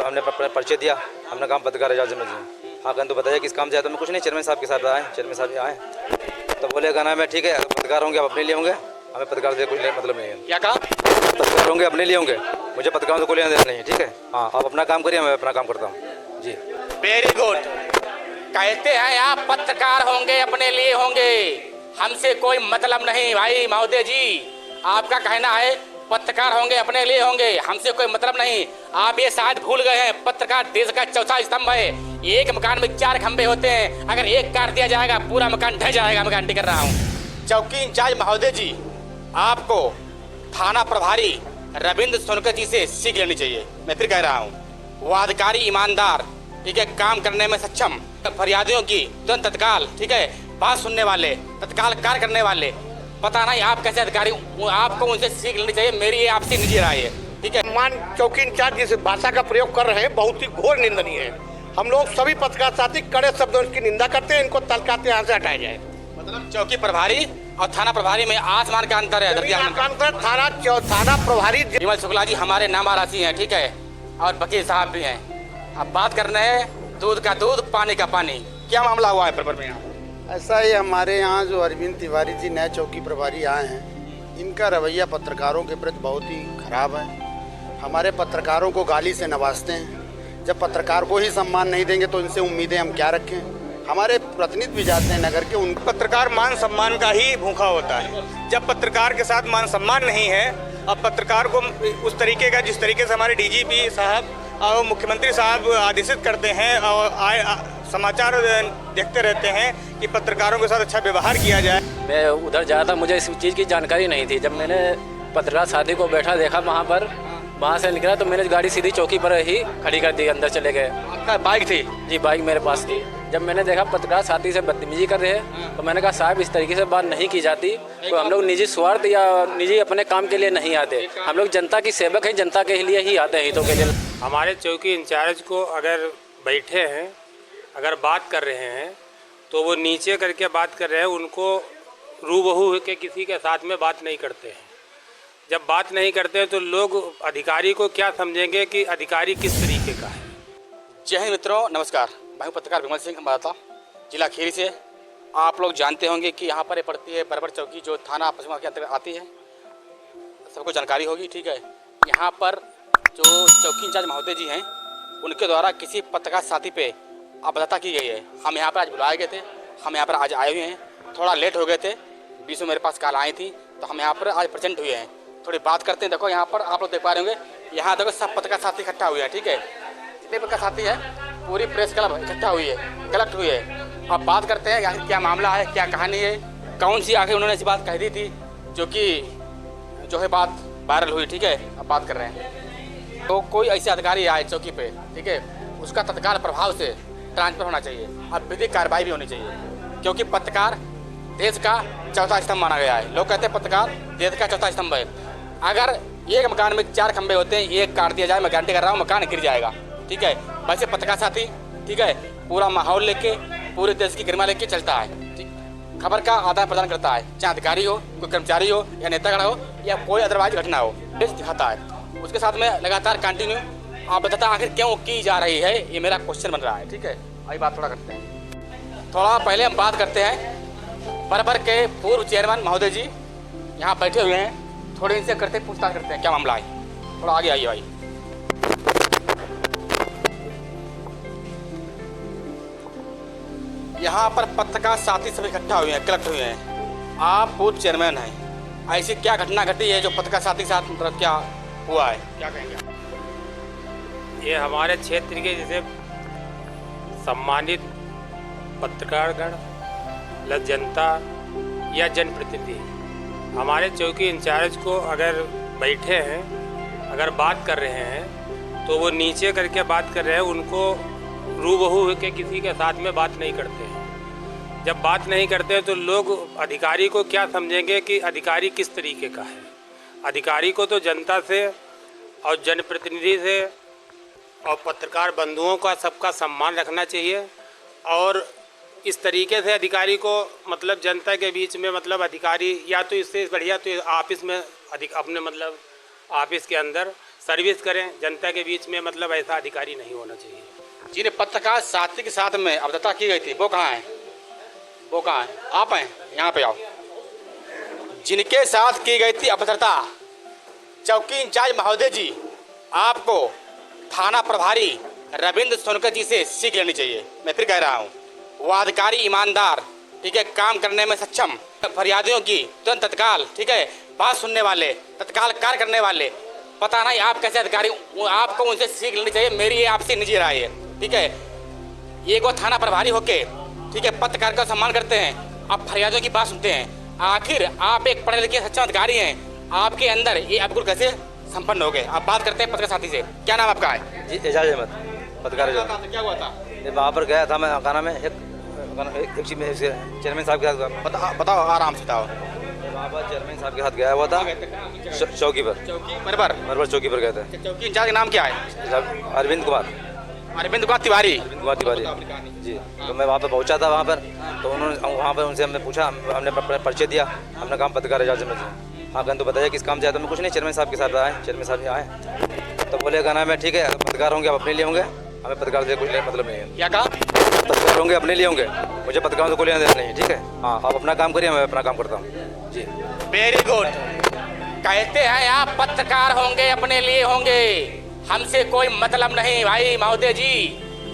हमने परिचय दिया, अपना काम पत्रकार एजाज में जी। हाँ कहते तो बताइए किस काम से आए, तो मैं कुछ नहीं, चेयरमैन साहब के साथ आए, चेयरमैन साहब आए तो बोले कहना मैं ठीक है, पत्रकार होंगे आप अपने लिए होंगे, हमें पत्रकार से कुछ मतलब नहीं है। क्या कहा? पत्रकार होंगे अपने लिए होंगे, मुझे पत्रकारों से कोई लेना देना नहीं है, ठीक है। हाँ आप अपना काम करिए, मैं अपना काम करता हूँ जी। Very good. कहते हैं आप पत्रकार होंगे अपने लिए होंगे, हमसे कोई मतलब नहीं। भाई महोदय जी, आपका कहना है पत्रकार होंगे अपने लिए होंगे, हमसे कोई मतलब नहीं। आप ये शायद भूल गए हैं, पत्रकार देश का चौथा स्तंभ है। एक मकान में 4 खंभे होते हैं, अगर एक काट दिया जाएगा पूरा मकान ढह जाएगा। मैं गारंटी कर रहा हूँ। चौकी इंचार्ज महोदय जी, आपको थाना प्रभारी रविंद्र सोनकर जी से सीख लेनी चाहिए। मैं फिर कह रहा हूँ, वो अधिकारी ईमानदार, ठीक है, काम करने में सक्षम, फरियादियों की तुरंत तत्काल, ठीक है, बात सुनने वाले, तत्काल कार्य करने वाले। पता नहीं आप कैसे अधिकारी, आपको उनसे सीख लेनी चाहिए। मेरी ये आपसे निजी राय है, ठीक है। मान चौकी इंचार्ज जिस भाषा का प्रयोग कर रहे हैं बहुत ही घोर निंदनीय है। हम लोग सभी पत्रकार साथी कड़े शब्दों की निंदा करते हैं, इनको तत्काल यहाँ से हटाया जाए। मतलब चौकी प्रभारी और थाना प्रभारी में आसमान का अंतर है। थाना प्रभारी विमल शुक्ला जी हमारे नामाराशी हैं, ठीक है, और वकील साहब भी हैं। अब बात करना है दूध का दूध पानी का पानी। क्या मामला हुआ है पेपर में यहाँ? ऐसा ही हमारे यहाँ जो अरविंद तिवारी जी नए चौकी प्रभारी आए हैं, इनका रवैया पत्रकारों के प्रति बहुत ही खराब है। हमारे पत्रकारों को गाली से नवाजते हैं। जब पत्रकार को ही सम्मान नहीं देंगे तो इनसे उम्मीदें हम क्या रखें। हमारे प्रतिनिधि भी जाते हैं नगर के, उन पत्रकार मान सम्मान का ही भूखा होता है। जब पत्रकार के साथ मान सम्मान नहीं है, अब पत्रकार को उस तरीके का जिस तरीके से हमारे डीजीपी साहब और मुख्यमंत्री साहब आदेशित करते हैं और समाचार देखते रहते हैं कि पत्रकारों के साथ अच्छा व्यवहार किया जाए। मैं उधर जा रहा था, मुझे इस चीज़ की जानकारी नहीं थी। जब मैंने पत्रकार साथी को बैठा देखा वहाँ से निकला तो मैंने गाड़ी सीधी चौकी पर ही खड़ी कर दी, अंदर चले गए। आपका बाइक थी? जी बाइक मेरे पास थी। जब मैंने देखा पत्रकार साथी से बदतमीजी कर रहे हैं तो मैंने कहा साहब इस तरीके से बात नहीं की जाती। तो हम लोग निजी स्वार्थ या निजी अपने काम के लिए नहीं आते, हम लोग जनता की सेवक हैं, जनता के लिए ही आते हैं, हितों के लिए। हमारे चौकी इंचार्ज को अगर बैठे हैं, अगर बात कर रहे हैं तो वो नीचे करके बात कर रहे हैं, उनको रूबहू के किसी के साथ में बात नहीं करते हैं। जब बात नहीं करते हैं तो लोग अधिकारी को क्या समझेंगे कि अधिकारी किस तरीके का है। जय हिंद मित्रों, नमस्कार। मैं हूं पत्रकार विमल सिंह मराठा, जिला खीरी से। आप लोग जानते होंगे कि यहाँ पर पड़ती है बरबर चौकी, जो थाना पश्चिमा के अंतर्गत आती है, सबको जानकारी होगी, ठीक है। यहाँ पर जो चौकी इंचार्ज महोदय जी हैं, उनके द्वारा किसी पत्रकार साथी पे आपत्ति की गई है। हम यहाँ पर आज बुलाए गए थे, हम यहाँ पर आज आए हुए हैं, थोड़ा लेट हो गए थे, बीच में मेरे पास कॉल आई थी, तो हम यहाँ पर आज प्रेजेंट हुए हैं। थोड़ी बात करते हैं। देखो यहाँ पर आप लोग देख पा रहे होंगे, यहाँ देखो सब पत्रकार साथी इकट्ठा हुए हैं, ठीक है। जितने पत्रकार साथी है पूरी प्रेस क्लब इकट्ठा हुई है, कलेक्ट हुई है। अब बात करते हैं आखिर क्या मामला है, क्या कहानी है, कौन सी आखिर उन्होंने ऐसी बात कह दी थी जो है बात वायरल हुई, ठीक है। अब बात कर रहे हैं तो कोई ऐसे अधिकारी आए चौकी पे, ठीक है, उसका तत्काल प्रभाव से ट्रांसफर होना चाहिए। अब विधिक कार्रवाई भी होनी चाहिए, क्योंकि पत्रकार देश का चौथा स्तंभ माना गया है। लोग कहते हैं पत्रकार देश का चौथा स्तंभ है। अगर एक मकान में 4 खंभे होते हैं, एक काट दिया जाए, मैं गारंटी कर रहा हूँ मकान गिर जाएगा, ठीक है। वैसे पत्रकार साथी, ठीक है, पूरा माहौल लेके, पूरे देश की गरिमा लेके चलता है, ठीक। खबर का आदान प्रदान करता है, चाहे अधिकारी हो, कोई कर्मचारी हो, या नेतागण हो, या कोई अदरवाइज घटना हो, देश दिखाता है। उसके साथ में लगातार कंटिन्यू आप बताता आखिर क्यों की जा रही है, ये मेरा क्वेश्चन बन रहा है, ठीक है। अभी बात थोड़ा करते हैं। थोड़ा पहले हम बात करते हैं बरबर के पूर्व चेयरमैन महोदय जी यहाँ बैठे हुए हैं, थोड़े इनसे करते पूछताछ करते हैं क्या मामला है। थोड़ा आगे आइए भाई। यहाँ पर पत्रकार साथी सब इकट्ठा हुए हैं, कलेक्ट हुए हैं। आप पूर्व चेयरमैन हैं, ऐसी क्या घटना घटी है जो पत्रकार साथी के साथ मतलब क्या हुआ है, क्या कहेंगे आप? ये हमारे क्षेत्र के जैसे सम्मानित पत्रकारगण, जनता या जनप्रतिनिधि हमारे चौकी इंचार्ज को अगर बैठे हैं, अगर बात कर रहे हैं तो वो नीचे करके बात कर रहे हैं, उनको रूबहू के किसी के साथ में बात नहीं करते हैं। जब बात नहीं करते हैं तो लोग अधिकारी को क्या समझेंगे कि अधिकारी किस तरीके का है। अधिकारी को तो जनता से और जनप्रतिनिधि से और पत्रकार बंधुओं का सबका सम्मान रखना चाहिए। और इस तरीके से अधिकारी को मतलब जनता के बीच में मतलब अधिकारी या तो इससे बढ़िया तो ऑफिस में अपने मतलब ऑफिस के अंदर सर्विस करें जनता के बीच में, मतलब ऐसा अधिकारी नहीं होना चाहिए। जिन्हें पत्रकार साथी के साथ में अभद्रता की गई थी वो कहाँ है? वो कहाँ है? आप हैं, यहाँ पे आओ। जिनके साथ की गई थी अभद्रता, चौकी इंचार्ज महोदय जी, आपको थाना प्रभारी रविंद्र सोनकर जी से सीख लेनी चाहिए। मैं फिर कह रहा हूँ, वो अधिकारी ईमानदार, ठीक है, काम करने में सक्षम, फरियादियों की तुरंत तत्काल, ठीक है, बात सुनने वाले, तत्काल कार्य करने वाले। पता नहीं आप कैसे अधिकारी, आपको उनसे सीख लेनी चाहिए। मेरी ये आपसे निजी राय है, ठीक है। ये को थाना प्रभारी होके, ठीक है, पत्रकार का सम्मान करते हैं, आप फरियादियों की बात सुनते हैं। आखिर आप एक पढ़े लिखे सक्षम अधिकारी हैं, आपके अंदर ये अवगुण कैसे संपन्न हो गए? आप बात करते हैं पत्रकार साथी से। क्या नाम आपका है? जी एजाज अहमद, पत्रकार एजाज। क्या हुआ था? ये वहाँ पर गया था मैं, खाना में एक चेयरमैन साहब के साथ। बताओ आराम से बताओ। वहाँ पर चेयरमैन साहब के साथ गया हुआ था, चौकी पर, मरवर चौकी पर गए थे। चौकी इंचार्ज का नाम क्या है? अरविंद कुमार तिवारी। जी। तो मैं वहाँ पर पहुँचा था, वहाँ पर तो उन्होंने वहाँ पर उनसे हमने पूछा, हमने परिचय दिया, हमने काम पत्रकार एजाज अहमद जी। हाँ कहते तो बताइए किस काम से आया? तो मैं कुछ नहीं, चेयरमैन साहब के साथ आए, चेयरमैन साहब आए तो बोले कहना मैं ठीक है, पत्रकार होंगे आप अपने लिए होंगे, हमें पत्रकार से कुछ मतलब नहीं है। क्या कहा? पत्रकार होंगे अपने लिए होंगे, मुझे पत्रकारों से कोई लेना देना नहीं है, ठीक है। हाँ आप अपना काम करिए, मैं अपना काम करता हूँ। जी वेरी गुड। कहते हैं आप पत्रकार होंगे अपने लिए होंगे, हमसे कोई मतलब नहीं। भाई महोदय जी,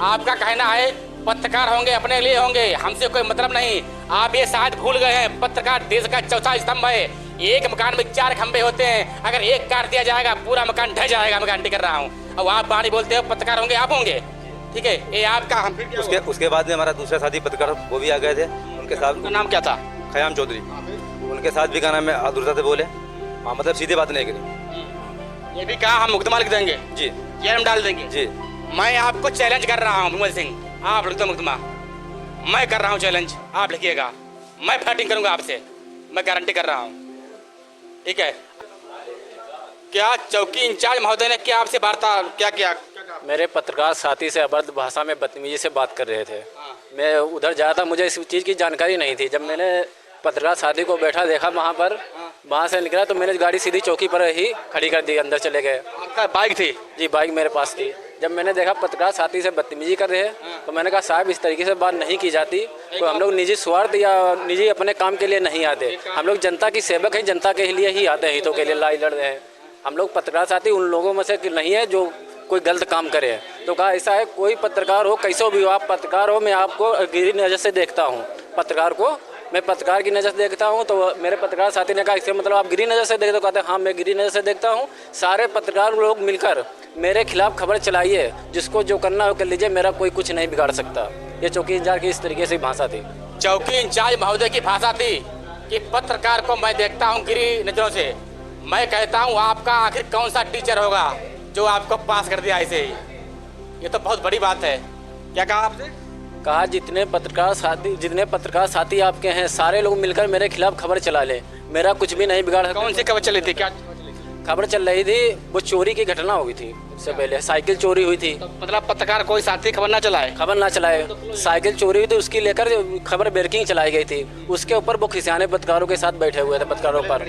आपका कहना है पत्रकार होंगे अपने लिए होंगे, हमसे कोई मतलब नहीं। आप ये शायद भूल गए हैं, पत्रकार देश का चौथा स्तंभ है। एक मकान में 4 खंभे होते हैं, अगर एक काट दिया जाएगा पूरा मकान ढह जाएगा। मैं गारंटी कर रहा हूँ। अब आप बाणी बोलते हो पत्रकार होंगे आप होंगे, ठीक है, ये आपका। हम फिर उसके बाद में हमारा दूसरा साथी पत्रकार वो भी आ गए थे, उनके साथ। उनका नाम क्या था? खयाम चौधरी। उनके साथ भी गाना में आदुरता से बोले, हाँ मतलब सीधे बात नहीं करी। ये भी कहा हम मुकदमा लिख देंगे जी, जेल में डाल देंगे जी। मैं आपको चैलेंज कर रहा हूँ विमल सिंह, आप लिख दो मुकदमा। मैं कर रहा हूँ चैलेंज, आप लिखिएगा, मैं फाइटिंग करूंगा आपसे, मैं गारंटी कर रहा हूँ, ठीक है। क्या चौकी इंचार्ज महोदय ने क्या आपसे वार्ता क्या किया? मेरे पत्रकार साथी से अभद्र भाषा में बदतमीजी से बात कर रहे थे। मैं उधर जाया था, मुझे इस चीज़ की जानकारी नहीं थी। जब मैंने पत्रकार साथी को बैठा देखा वहाँ पर, वहाँ से निकला तो मैंने गाड़ी सीधी चौकी पर ही खड़ी कर दी, अंदर चले गए। आपका बाइक थी? जी बाइक मेरे पास थी। जब मैंने देखा पत्रकार साथी से बदतमीजी कर रहे हैं तो मैंने कहा साहब इस तरीके से बात नहीं की जाती। तो हम लोग निजी स्वार्थ या निजी अपने काम के लिए नहीं आते, हम लोग जनता की सेवक हैं, जनता के लिए ही आते हैं, हितों के लिए लड़ाई लड़ रहे हैं। हम लोग पत्रकार साथी उन लोगों में से नहीं है जो कोई गलत काम करे। तो कहा ऐसा है, कोई पत्रकार हो, कैसे भी हो, आप पत्रकार हो, मैं आपको गिरी नज़र से देखता हूँ, पत्रकार को मैं पत्रकार की नज़र से देखता हूँ। तो मेरे पत्रकार साथी ने कहा इससे मतलब आप गिरी नज़र से देखते हो? कहते हैं हाँ मैं गिरी नज़र से देखता हूँ। सारे पत्रकार लोग मिलकर मेरे खिलाफ खबर चलाइए, जिसको जो करना हो कर लीजिए, मेरा कोई कुछ नहीं बिगाड़ सकता। ये चौकी इंचार्ज की इस तरीके से भाषा थी। चौकी इंचार्ज महोदय की भाषा थी कि पत्रकार को मैं देखता हूँ गिरी नजरों से। मैं कहता हूँ आपका आखिर कौन सा टीचर होगा जो आपको पास कर दिया ऐसे ही? ये तो बहुत बड़ी बात है। क्या कहा आपसे? कहा जितने पत्रकार साथी आपके हैं सारे लोग मिलकर मेरे खिलाफ खबर चला लें, मेरा कुछ भी नहीं बिगाड़ सकते। कौन सी खबर चली थी? क्या खबर चल रही थी? वो चोरी की घटना हुई थी, इससे पहले साइकिल चोरी हुई थी। तो मतलब पत्रकार कोई साथी खबर ना चलाए? खबर ना चलाए, साइकिल चोरी हुई थी, उसकी लेकर खबर ब्रेकिंग चलाई गई थी। उसके ऊपर वो खिसियाने पत्रकारों के साथ बैठे हुए थे, पत्रकारों पर।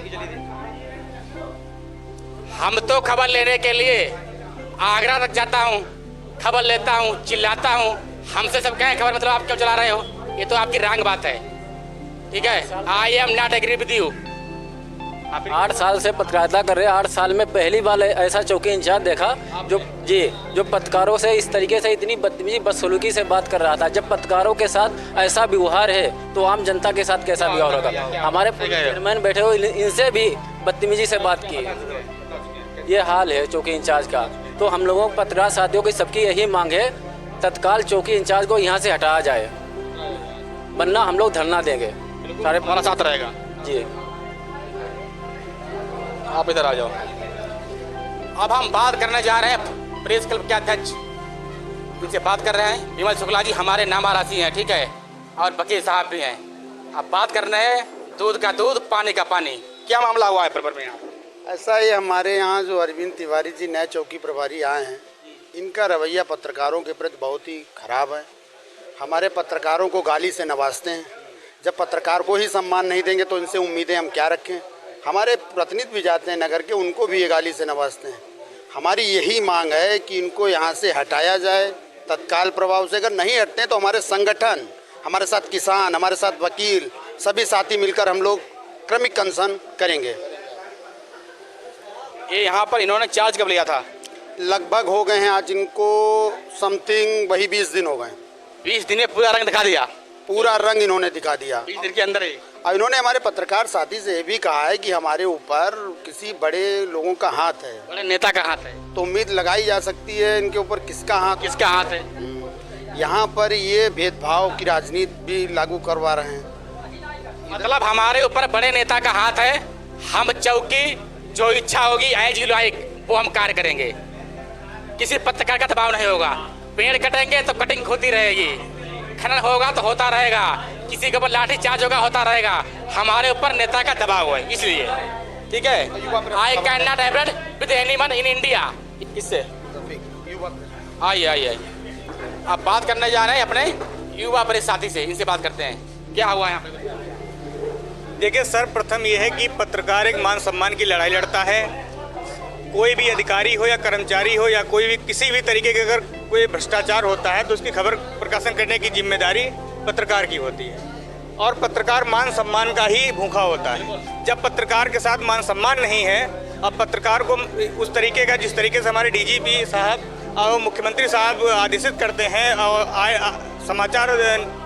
हम तो खबर लेने के लिए आगरा तक जाता हूँ, खबर लेता हूँ, चिल्लाता हूँ, हमसे सब कहें खबर मतलब आप क्यों चला रहे हो? ये तो आपकी रंग बात है, ठीक है। I am not agree with you. 8 साल से पत्रकारिता कर रहे हैं, 8 साल में पहली बार ऐसा चौकी इंचार्ज देखा जो पत्रकारों से इस तरीके से इतनी बदतमीजी बदसलूकी से बात कर रहा था। जब पत्रकारों के साथ ऐसा व्यवहार है तो आम जनता के साथ कैसा व्यवहार होगा? हमारे चेयरमैन बैठे हुए, इनसे भी बदतमीजी से बात की। ये हाल है चौकी इंचार्ज का। तो हम लोगों पत्रकार साथियों की सबकी यही मांग है, तत्काल चौकी इंचार्ज को यहाँ से हटाया जाए, वरना हम लोग धरना देंगे। सारे हमारा साथ रहेगा जी। आप इधर आ जाओ। अब हम बात करने जा रहे हैं प्रेस क्लब के अध्यक्ष, इनसे बात कर रहे हैं। विमल शुक्ला जी हमारे नामारासी हैं, ठीक है, और वकील साहब भी हैं। अब बात करना है दूध का दूध पानी का पानी। क्या मामला हुआ है परबर में यहाँ? ऐसा ही हमारे यहाँ जो अरविंद तिवारी जी नए चौकी प्रभारी आए हैं, इनका रवैया पत्रकारों के प्रति बहुत ही खराब है। हमारे पत्रकारों को गाली से नवाजते हैं। जब पत्रकार को ही सम्मान नहीं देंगे तो इनसे उम्मीदें हम क्या रखें? हमारे प्रतिनिधि भी जाते हैं नगर के, उनको भी ये गाली से नवाजते हैं। हमारी यही मांग है कि इनको यहाँ से हटाया जाए तत्काल प्रभाव से। अगर नहीं हटते तो हमारे संगठन, हमारे साथ किसान, हमारे साथ वकील, सभी साथी मिलकर हम लोग क्रमिक अनशन करेंगे। ये यहाँ पर इन्होंने चार्ज कब लिया था? लगभग हो गए हैं आज इनको समथिंग वही 20 दिन हो गए। 20 दिन में पूरा रंग दिखा दिया? पूरा रंग इन्होंने दिखा दिया 20 दिन के अंदर ही। और इन्होंने हमारे पत्रकार साथी से ये भी कहा है कि हमारे ऊपर किसी बड़े लोगों का हाथ है, बड़े नेता का हाथ है। तो उम्मीद लगाई जा सकती है इनके ऊपर किसका हाथ किसका हाथ है? यहाँ पर ये भेदभाव की राजनीति भी लागू करवा रहे हैं। मतलब हमारे ऊपर बड़े नेता का हाथ है। हम चौकी जो इच्छा होगी एज यू लाइक वो हम कार्य करेंगे। किसी पत्रकार का दबाव नहीं होगा। पेड़ कटेंगे तो कटिंग होती रहेगी, खनन होगा तो होता रहेगा, किसी के ऊपर लाठी चार्ज होगा होता रहेगा। हमारे ऊपर नेता का दबाव है, इसलिए ठीक है। I can not Everett with anyone in India. किससे? आइए आइए आइए, आप बात करने जा रहे हैं अपने युवा प्रेस साथी से, इनसे बात करते हैं। क्या हुआ यहाँ पे? देखिए, सर्वप्रथम ये है कि पत्रकार एक मान सम्मान की लड़ाई लड़ता है। कोई भी अधिकारी हो या कर्मचारी हो या कोई भी किसी भी तरीके के अगर कोई भ्रष्टाचार होता है तो उसकी खबर प्रकाशन करने की जिम्मेदारी पत्रकार की होती है। और पत्रकार मान सम्मान का ही भूखा होता है। जब पत्रकार के साथ मान सम्मान नहीं है, अब पत्रकार को उस तरीके का जिस तरीके से हमारे डीजीपी साहब और मुख्यमंत्री साहब आदेशित करते हैं और समाचार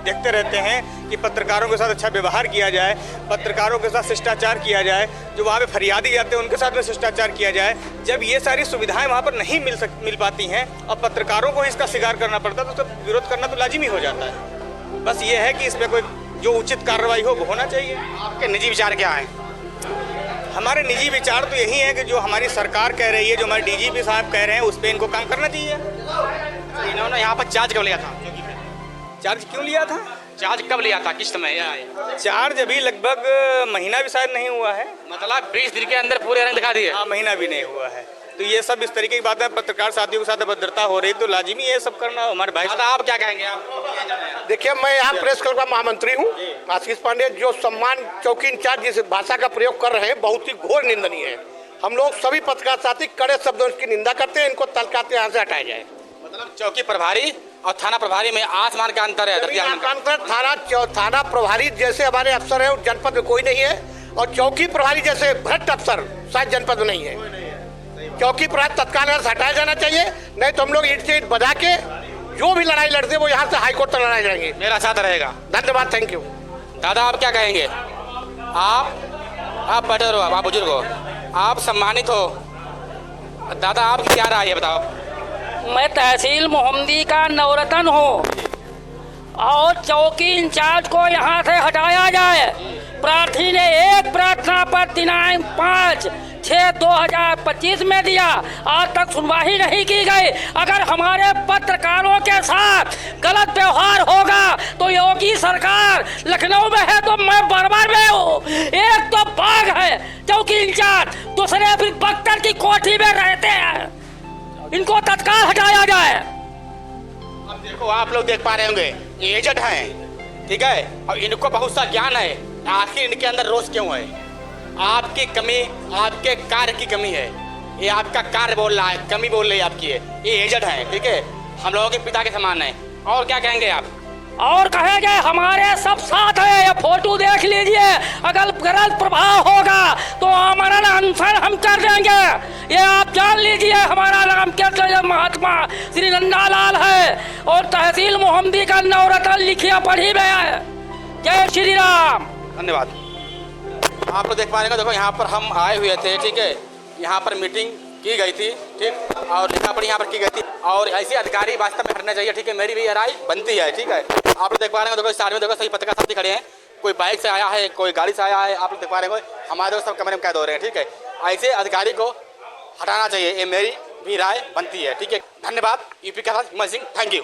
देखते रहते हैं कि पत्रकारों के साथ अच्छा व्यवहार किया जाए, पत्रकारों के साथ शिष्टाचार किया जाए, जो वहाँ पे फरियादी जाते हैं उनके साथ में शिष्टाचार किया जाए। जब ये सारी सुविधाएं वहाँ पर नहीं मिल पाती हैं और पत्रकारों को इसका शिकार करना पड़ता है तो उसका विरोध करना तो लाजिमी हो जाता है। बस ये है कि इस पर कोई जो उचित कार्रवाई हो वो होना चाहिए। आपके निजी विचार क्या हैं? हमारे निजी विचार तो यही है कि जो हमारी सरकार कह रही है, जो हमारे डीजीपी साहब कह रहे हैं, उस पर इनको काम करना चाहिए। इन्होंने यहाँ पर चार्ज कब लिया था? चार्ज क्यों लिया था? चार्ज कब लिया था? किस समय? चार्ज अभी लगभग महीना भी शायद नहीं हुआ है। मतलब 20 दिन के अंदर पूरे रंग दिखा दिए? हाँ, महीना भी नहीं हुआ है। तो ये सब इस तरीके की बातें पत्रकार साथियों के साथ अभद्रता हो रही, तो लाजिमी ये सब करना हमारे भाई। आप क्या कहेंगे? आप देखिए, मैं यहाँ प्रेस क्लब का महामंत्री हूँ आशीष पांडे। जो सम्मान चौकी इंचार्ज जिस भाषा का प्रयोग कर रहे हैं बहुत ही घोर निंदनीय है। हम लोग सभी पत्रकार साथी कड़े शब्दों की निंदा करते हैं। इनको तत्काल यहाँ से हटाया जाए। मतलब चौकी प्रभारी और थाना प्रभारी में आसमान का अंतर है। थाना प्रभारी जैसे हमारे अफसर है जनपद में कोई नहीं है, और चौकी प्रभारी जैसे भ्रष्ट अफसर शायद जनपद में नहीं है। चौकी प्रभारी तत्काल हटाया जाना चाहिए, नहीं तो हम लोग ईंट से ईंट बजा के जो भी लड़ाई लड़ते वो यहाँ से हाईकोर्ट तक लड़ाई लड़ेंगे। मेरा साथ रहेगा। धन्यवाद, थैंक यू। दादा, आप क्या कहेंगे? आप बैठे रहो, आप बुजुर्ग हो, आप सम्मानित हो। दादा, आपकी क्या राय है, बताओ। मैं तहसील मोहम्मदी का नवरत्न हूँ और चौकी इंचार्ज को यहाँ से हटाया जाए। प्रार्थी ने एक प्रार्थना पर दिनांक 5/6/2025 में दिया, आज तक सुनवाई नहीं की गई। अगर हमारे पत्रकारों के साथ गलत व्यवहार होगा तो योगी सरकार लखनऊ में है तो मैं बरबर में हूँ। एक तो बाघ है चौकी इंचार्ज, दूसरे फिर बख्तर की कोठी में रहते हैं। इनको तत्काल हटाया जाए। अब देखो, आप लोग देख पा रहे होंगे एजेड हैं, ठीक है, और इनको बहुत सा ज्ञान है। आखिर इनके अंदर रोष क्यों है? आपकी कमी, आपके कार्य की कमी है। ये आपका कार्य बोल रहा है, कमी बोल रही है आपकी है। ये एजेड है, ठीक है, हम लोगों के पिता के समान है। और क्या कहेंगे आप? और कहेंगे हमारे सब साथ है। ये फोटो देख लीजिए, अगर गलत प्रभाव होगा तो आमरण अनशन हम कर देंगे। ये आप जान लीजिए। हमारा नाम क्या महात्मा श्री नंदालाल है और तहसील मोहम्मदी का नवरत्न लिखिया पढ़ी में है। जय श्री राम। धन्यवाद। आप लोग देख पा रहे हैं, देखो यहाँ पर हम आए हुए थे, ठीक है, यहाँ पर मीटिंग की गई थी, ठीक, और लिखा पढ़ी यहाँ पर की गई थी, और ऐसे अधिकारी वास्तव में हटना चाहिए, ठीक है, मेरी भी ये राय बनती है, ठीक है। आप लोग देख पा रहे हैं, देखो साइड में देखो सही पत्रकार साथी खड़े हैं, कोई बाइक से आया है, कोई गाड़ी से आया है, आप लोग देख पा रहे हैं, हमारे दोस्त सब कमरे में कैद हो रहे हैं, ठीक है। ऐसे अधिकारी को हटाना चाहिए, ये मेरी भी राय बनती है, ठीक है। धन्यवाद। यूपी का विमल सिंह, थैंक यू।